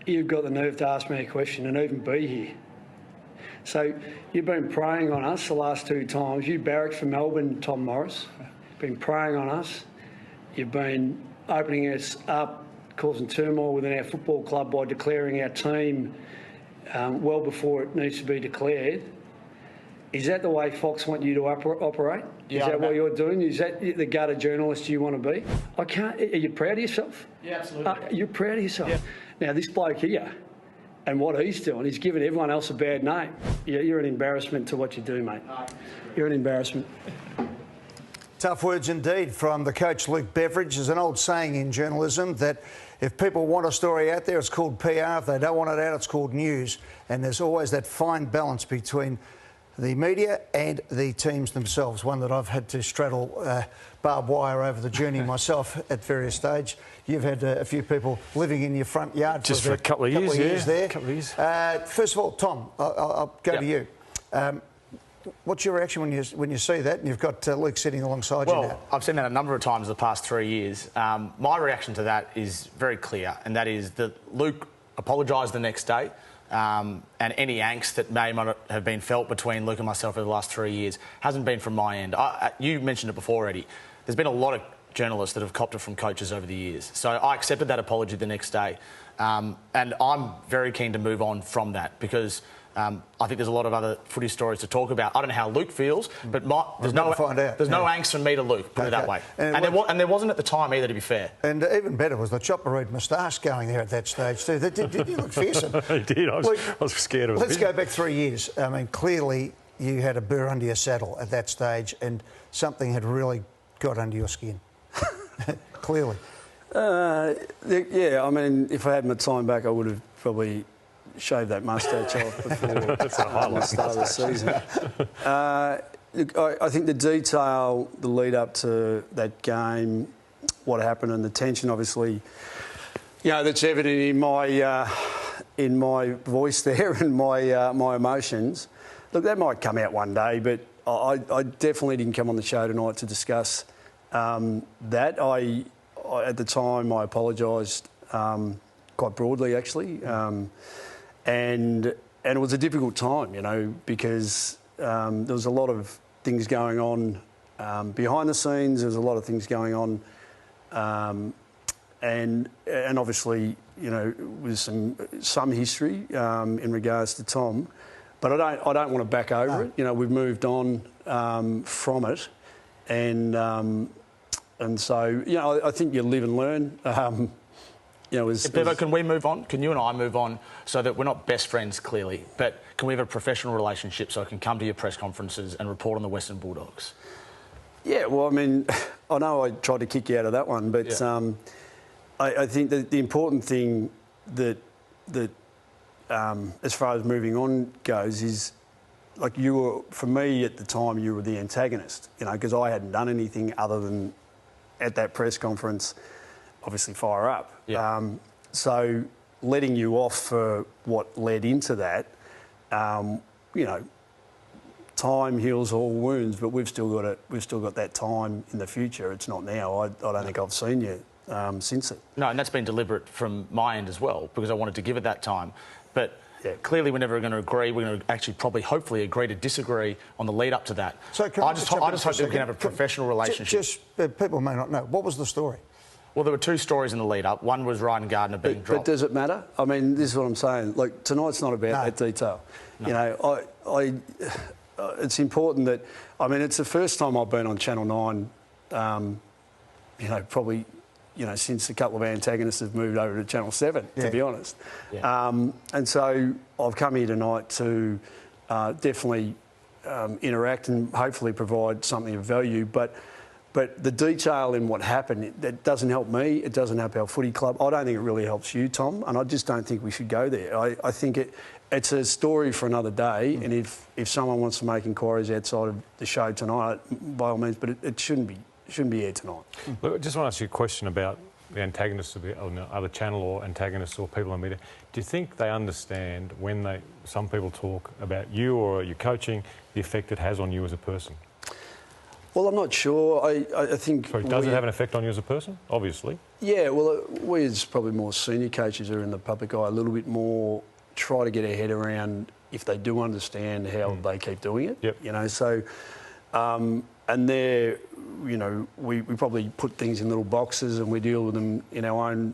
you've got the nerve to ask me a question and even be here. So you've been preying on us the last 2 times. You barracked for Melbourne, Tom Morris, been preying on us. You've been opening us up, causing turmoil within our football club by declaring our team well before it needs to be declared. Is that the way Fox want you to operate? Yeah, is that what you're doing? Is that the gutter journalist you want to be? I can't. Are you proud of yourself? Yeah, absolutely. You're proud of yourself. Yeah. Now, this bloke here and what he's doing, he's giving everyone else a bad name. You're an embarrassment to what you do, mate. You're an embarrassment. Tough words indeed from the coach, Luke Beveridge. There's an old saying in journalism that if people want a story out there, it's called PR. If they don't want it out, it's called news. And there's always that fine balance between the media and the teams themselves, one that I've had to straddle barbed wire over the journey myself at various stages. You've had a few people living in your front yard just for a couple of years, there. Couple of years. First of all, Tom, I'll go to you. What's your reaction when you see that and you've got Luke sitting alongside you now? Well, I've seen that a number of times the past 3 years. My reaction to that is very clear, and that is that Luke apologised the next day. And any angst that may not have been felt between Luke and myself over the last 3 years hasn't been from my end. You mentioned it before already. There's been a lot of journalists that have copped it from coaches over the years. So I accepted that apology the next day. And I'm very keen to move on from that because I think there's a lot of other footy stories to talk about. I don't know how Luke feels, but there's no angst from me to Luke, put it that way. And there wasn't at the time either, to be fair. And even better was the chopper red moustache going there at that stage too. Did you look fearsome? I did. I was scared of it. Let's go back 3 years. I mean, clearly you had a burr under your saddle at that stage and something had really got under your skin. Clearly. Yeah, I mean, if I had my time back, I would have probably shaved that moustache off before the start of the season. Look, I think the detail, the lead up to that game, what happened and the tension, obviously, you know, that's evident in my voice there and my emotions. Look, that might come out one day, but I definitely didn't come on the show tonight to discuss that. At the time, I apologised quite broadly, actually. And it was a difficult time, you know, because there was a lot of things going on behind the scenes. There was a lot of things going on, and obviously, you know, with some history in regards to Tom. But I don't want to back over it. You know, we've moved on from it, and so, you know, I think you live and learn. You know, Bevo, can we move on? Can you and I move on so that we're not best friends, clearly, but can we have a professional relationship so I can come to your press conferences and report on the Western Bulldogs? Yeah, well, I mean, I know I tried to kick you out of that one, but yeah. I think that the important thing that as far as moving on goes is, like, you were, for me at the time, you were the antagonist, you know, because I hadn't done anything other than at that press conference, obviously fire up. Yeah. So letting you off for what led into that, you know, time heals all wounds, but we've still got it. We've still got that time in the future. It's not now. I don't think I've seen you since it. No, and that's been deliberate from my end as well, because I wanted to give it that time. But yeah, clearly we're never going to agree. We're going to actually probably, hopefully, agree to disagree on the lead up to that. So I just hope that we can have a professional relationship. Just people may not know. What was the story? Well, there were 2 stories in the lead-up. One was Ryan Gardner being dropped. But does it matter? I mean, this is what I'm saying. Like, tonight's not about that detail. No. You know, it's important that... I mean, it's the first time I've been on Channel 9, you know, probably, you know, since a couple of antagonists have moved over to Channel 7, to be honest. Yeah. And so I've come here tonight to definitely interact and hopefully provide something of value, But the detail in what happened, that doesn't help me. It doesn't help our footy club. I don't think it really helps you, Tom, and I just don't think we should go there. I think it's a story for another day, and if someone wants to make inquiries outside of the show tonight, by all means, but it shouldn't be here tonight. Look, I just want to ask you a question about the antagonists of the other channel or antagonists or people in media. Do you think they understand when some people talk about you or your coaching, the effect it has on you as a person? Well, I'm not sure. I think... Sorry, does it have an effect on you as a person? Obviously. Yeah, well, we as probably more senior coaches who are in the public eye a little bit more try to get our head around if they do understand how they keep doing it. Yep. You know, so... and there, you know, we probably put things in little boxes and we deal with them in our own,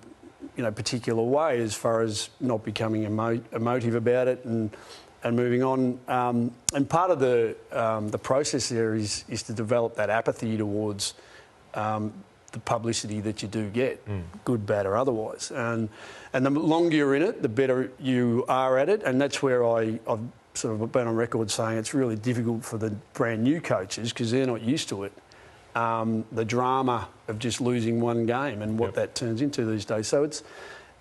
you know, particular way as far as not becoming emotive about it and moving on. And part of the process there is to develop that apathy towards the publicity that you do get, good, bad or otherwise. And the longer you're in it, the better you are at it. And that's where I've sort of been on record saying it's really difficult for the brand new coaches because they're not used to it. The drama of just losing one game and what that turns into these days. So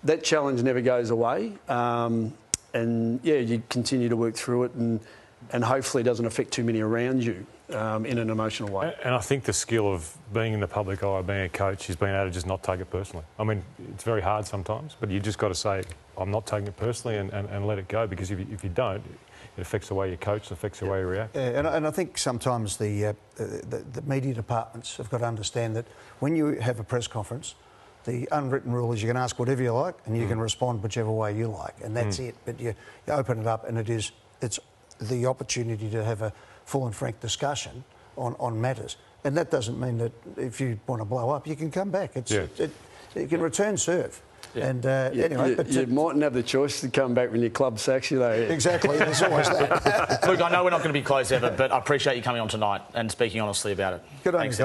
that challenge never goes away. And yeah, you continue to work through it and hopefully it doesn't affect too many around you in an emotional way. And I think the skill of being in the public eye, being a coach, is being able to just not take it personally. I mean, it's very hard sometimes, but you just got to say, I'm not taking it personally and let it go, because if you don't, it affects the way you coach, it affects the way you react. Yeah, and I think sometimes the media departments have got to understand that when you have a press conference, the unwritten rule is you can ask whatever you like and you can respond whichever way you like, and that's it. But you open it up and it's the opportunity to have a full and frank discussion on matters. And that doesn't mean that if you want to blow up, you can come back. You can return serve. Yeah. And anyway, but you mightn't have the choice to come back when your club sacks you, though. Exactly, there's always that. Luke, I know we're not going to be close ever, but I appreciate you coming on tonight and speaking honestly about it. Good on Thanks. you.